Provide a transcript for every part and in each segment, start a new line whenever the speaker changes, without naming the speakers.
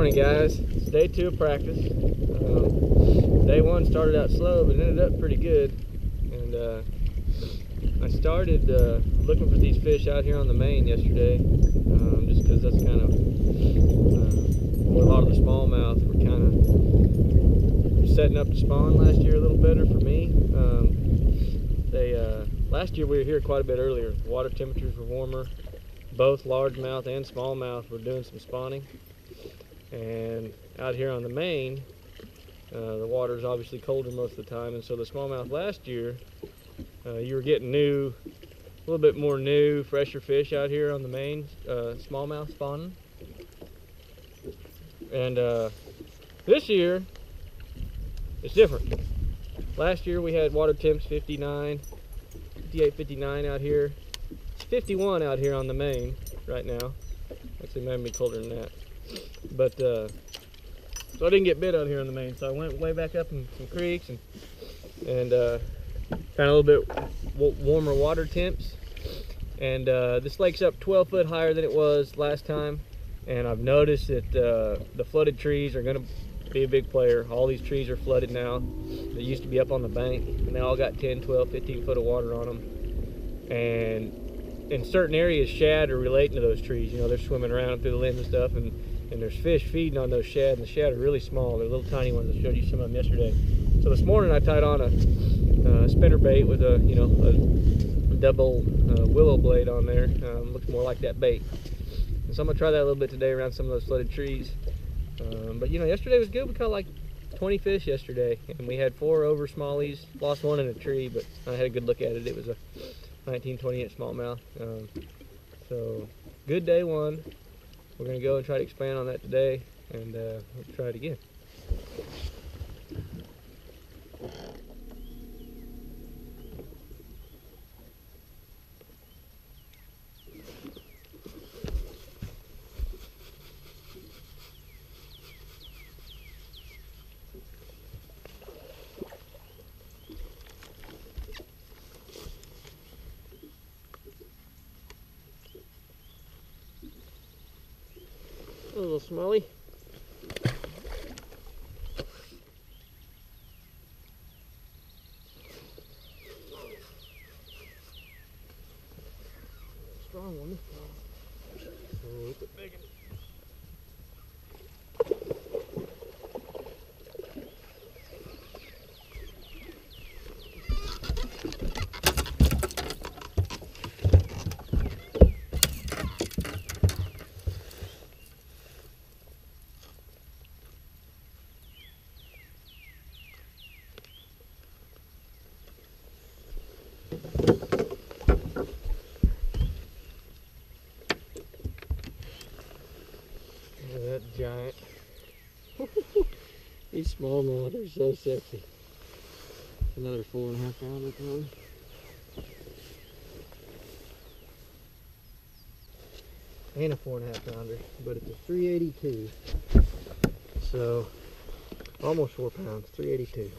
morning, guys. It's day 2 of practice. Day 1 started out slow, but ended up pretty good. And I started looking for these fish out here on the main yesterday, just because that's kind of where a lot of the smallmouth were kind of setting up to spawn last year a little better for me. Last year we were here quite a bit earlier. Water temperatures were warmer. Both largemouth and smallmouth were doing some spawning. And out here on the main, the water is obviously colder most of the time, and so the smallmouth last year, you were getting a little bit more new, fresher fish out here on the main smallmouth spawning. And this year, it's different. Last year we had water temps 58, 59 out here. It's 51 out here on the main right now. Actually, it might be colder than that. But so I didn't get bit out here on the main, so I went way back up in some creeks and kind of a little bit warmer water temps. And this lake's up 12 foot higher than it was last time, and I've noticed that the flooded trees are going to be a big player. All these trees are flooded now. They used to be up on the bank, and they all got 10, 12, 15 foot of water on them. And in certain areas, shad are relating to those trees. You know, they're swimming around through the limbs and stuff, and there's fish feeding on those shad, and the shad are really small. They're little tiny ones. I showed you some of them yesterday. So this morning I tied on a spinnerbait with a double willow blade on there. Looks more like that bait. And so I'm gonna try that a little bit today around some of those flooded trees. But yesterday was good. We caught like 20 fish yesterday, and we had 4 over smallies. Lost one in a tree, but I had a good look at it. It was a 19, 20 inch smallmouth. So good day 1. We're gonna go and try to expand on that today, and we'll try it again. A little smallie. Strong one. Oh, it's a big one. That giant. These smallmouth are so sexy. Another 4.5 pounder probably. And a 4.5 pounder, but it's a 382. So almost 4 pounds, 382.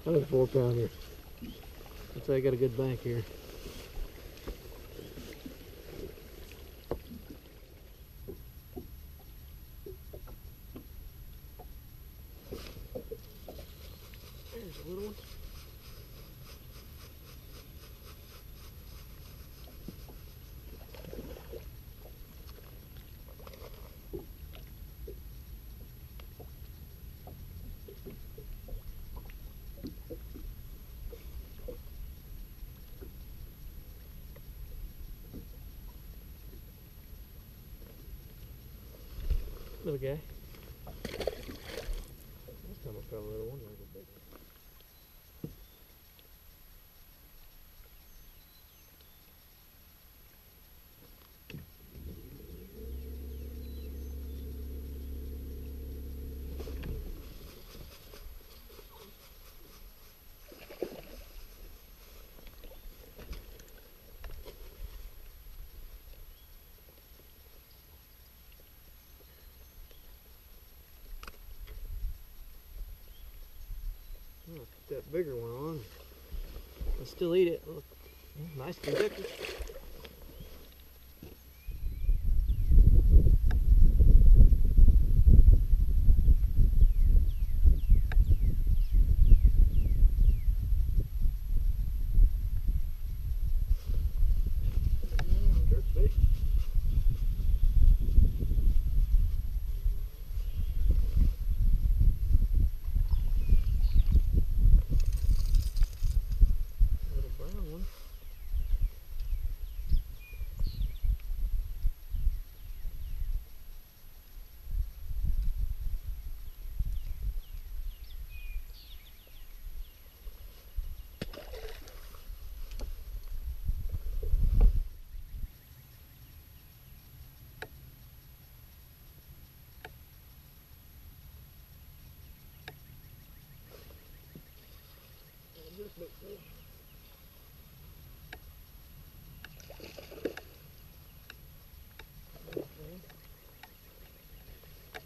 Another 4 pounder. I'd say I got a good bank here. There's a little one. Little guy. Last time I caught a little one, like a big one. that bigger one on. I'll still eat it. Look, nice Kentucky. Jerkbait. Little brown one. Jerkbait fish.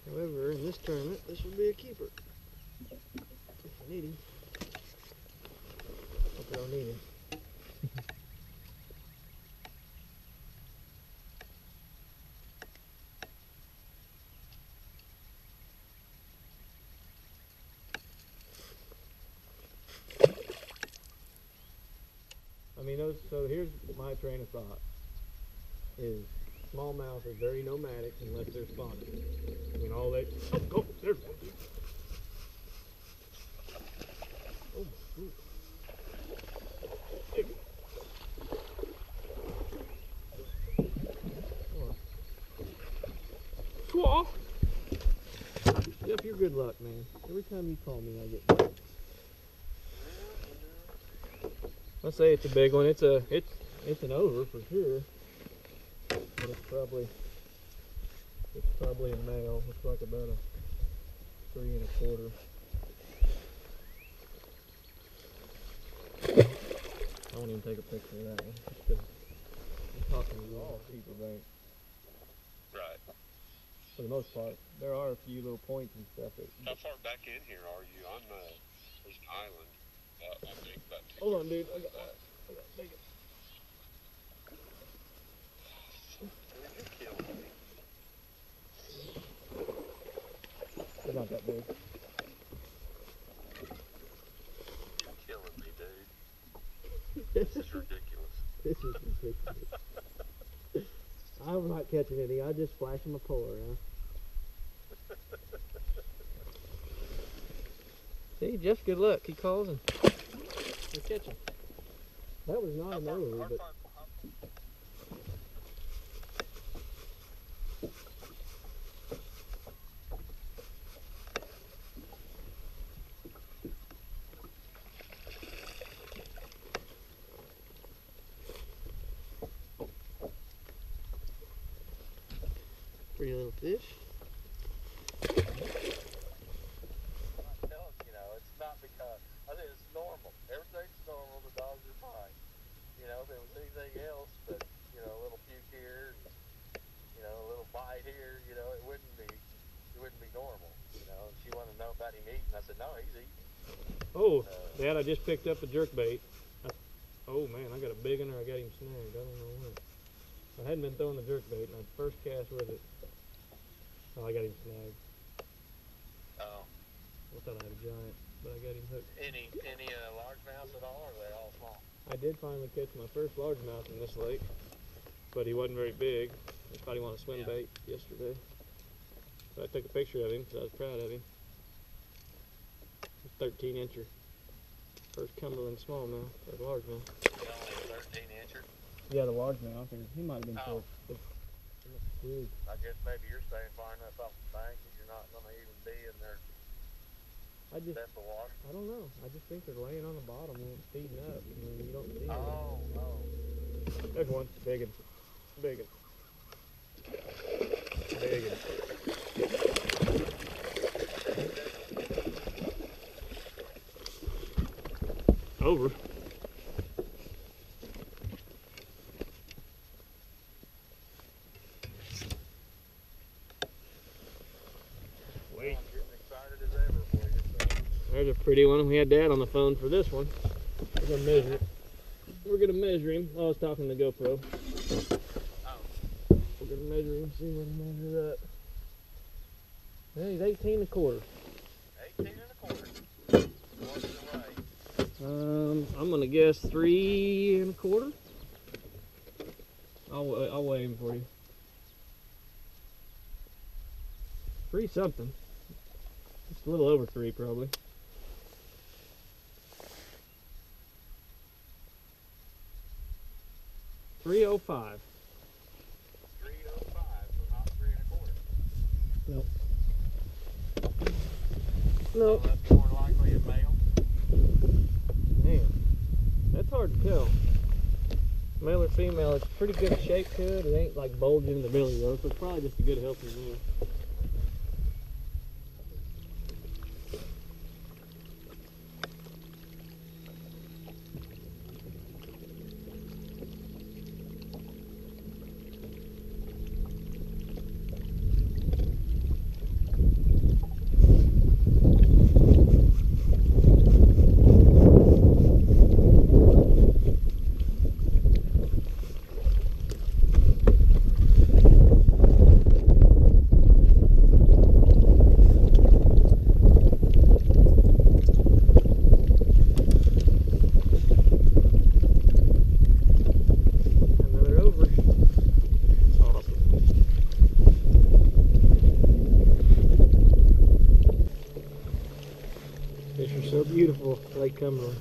However, in this tournament, this will be a keeper. If I need him. Hope I don't need him. I mean, so here's my train of thought, is smallmouth are very nomadic unless they're spotted. I mean, all they, oh, there's one, dude. Oh, my goodness. Squaw! Jeff, you're good luck, man. Every time you call me, I get bites. I'll say it's a big one. It's an over for sure. But it's probably a male. Looks like about a 3 1/4. I won't even take a picture of that one. Just 'cause I'm talking to all people bank.
Right.
For the most part, there are a few little points and stuff.
How far back in here are you? On there's an island. I think about 2
Hold on, dude. I got bacon.
You're killing me.
It's not that big.
You're killing me, dude. This is ridiculous.
This is ridiculous. I'm not catching any. I just flashing my puller, huh? See, Jeff, good luck. He calls and we catch him. That was not an over, but pretty little fish.
It's not because I think it's normal. Everything's normal. The dogs are fine. If it was anything else, but a little puke here, and, a little bite here, it wouldn't be normal. And she wanted to know about him eating. I said, no, he's eating.
Oh, Dad, I just picked up a jerkbait. Oh man, I got a big one, or I got him snagged. I don't know what. I hadn't been throwing the jerkbait, and I first cast with it. Oh, I got him snagged.
Oh.
I thought I had a giant, but I got him hooked.
Any largemouths at all, or are they all small?
I did finally catch my first largemouth in this lake, but he wasn't very big. I thought he wanted a swim bait yesterday. So I took a picture of him because I was proud of him. He's 13-incher. First Cumberland smallmouth, or largemouth.
Only a 13-incher?
Yeah, the largemouth. He might have been
Oh.
Huge.
I guess maybe you're staying far enough off the bank that you're not going to even be in their depth of water.
I don't know. I just think they're laying on the bottom when it's feeding up. You don't see them.
Oh.
There's one. Big one. Big one. Big one. Over. Wait.
I'm getting excited as ever for you. So.
There's a Pretty one. We had Dad on the phone for this one. We're gonna measure it. We're gonna measure him. I was talking to the GoPro. We're gonna measure him, see what he measures up. Yeah, he's 18 1/4.
18 1/4. What's the weight?
I'm gonna guess 3 1/4. I'll weigh him for you. 3 something. Just a little over 3 probably. 305.
305, so not 3 1/4.
Nope.
So
Nope.
that's more likely a male.
Man, that's hard to tell. Male or female, it's pretty good shape to it. It ain't like bulging in the belly though, so it's probably just a good healthy male. Fish are so beautiful, Lake Cumberland.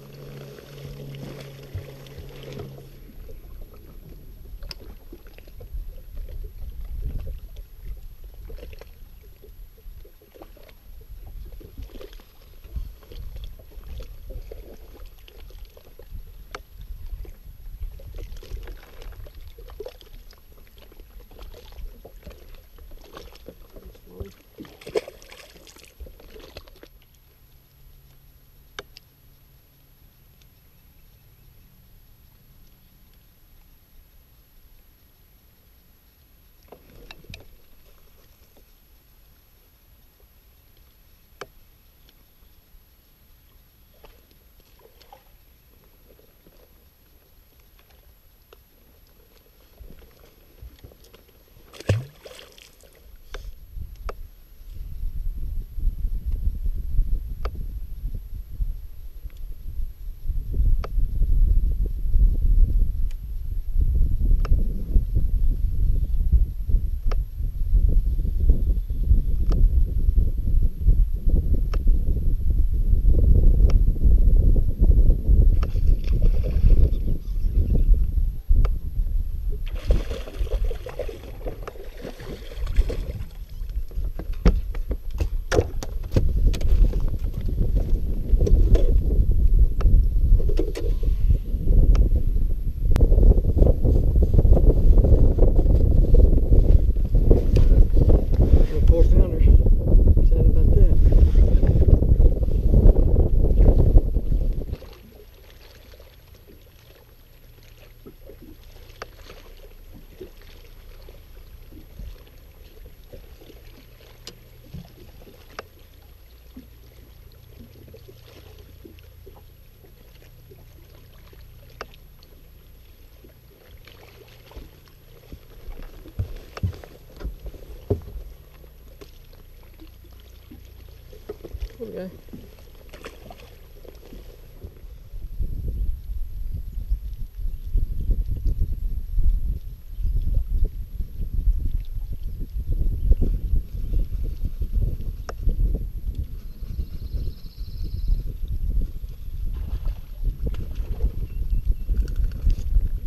Okay.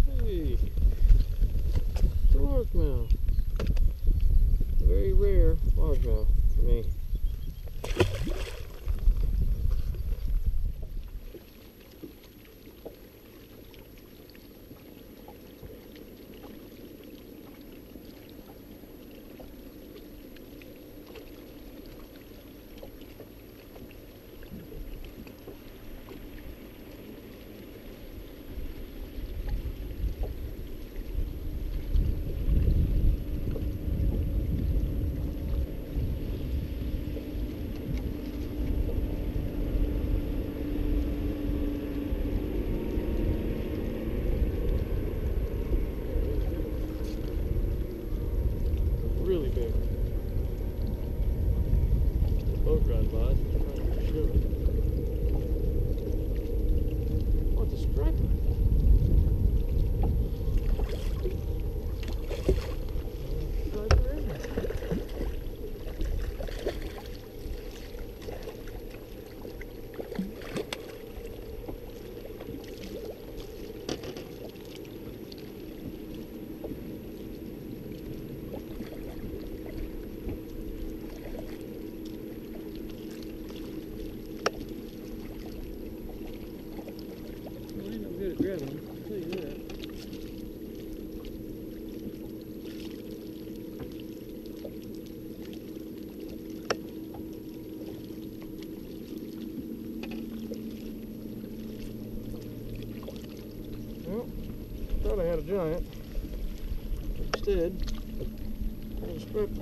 Hey, it's a largemouth. Very rare largemouth for me. boat drives by. I'm trying to get sure. Oh, it's a striper. Striper in there. Good at grabbing them, I'll tell you that. Well, thought I had a giant. Instead, I had a striper.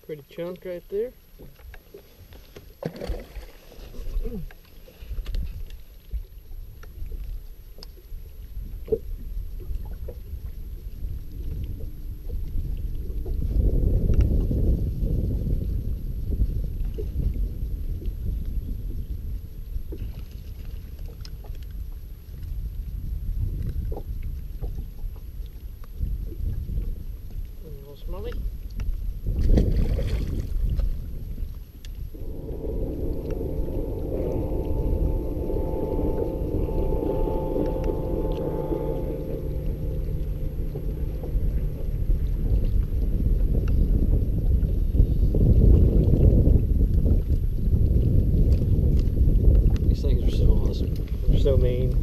Pretty chunk right there. A little smelly. These things are so awesome. They're so mean.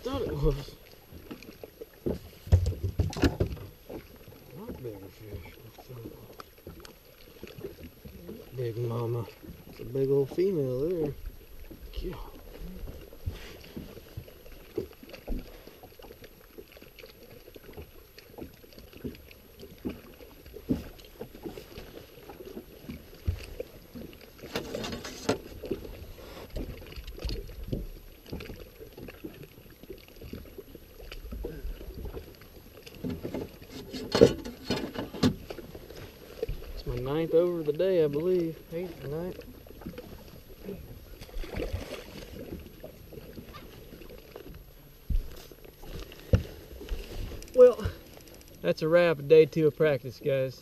thought it was. Not bigger fish. Big mama. It's a big old female there. Yeah. It's my 9th over of the day, I believe. 8th or 9th. Well, that's a wrap of day 2 of practice, guys.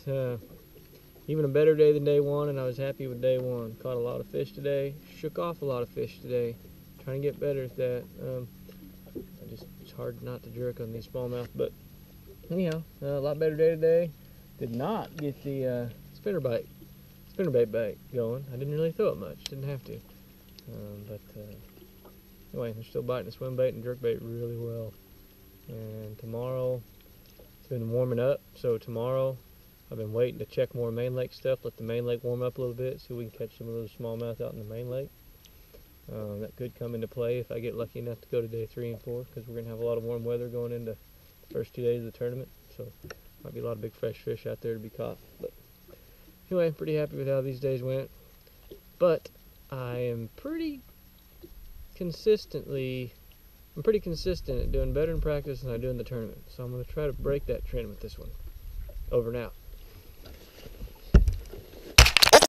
Even a better day than day 1, and I was happy with day 1. Caught a lot of fish today. Shook off a lot of fish today. Trying to get better at that. It's hard not to jerk on these smallmouth, but anyhow, a lot better day today. Did not get the spinnerbait bait going. I didn't really throw it much. Didn't have to. But anyway, they're still biting the swim bait and jerk bait really well. And tomorrow, it's been warming up, so tomorrow I've been waiting to check more main lake stuff, let the main lake warm up a little bit so we can catch some of those smallmouth out in the main lake. That could come into play if I get lucky enough to go to day 3 and 4, because we're going to have a lot of warm weather going into the first 2 days of the tournament, so might be a lot of big fresh fish out there to be caught. But anyway, I'm pretty happy with how these days went, but I am pretty consistent at doing better in practice than I do in the tournament. So I'm going to try to break that trend with this one. Over and out.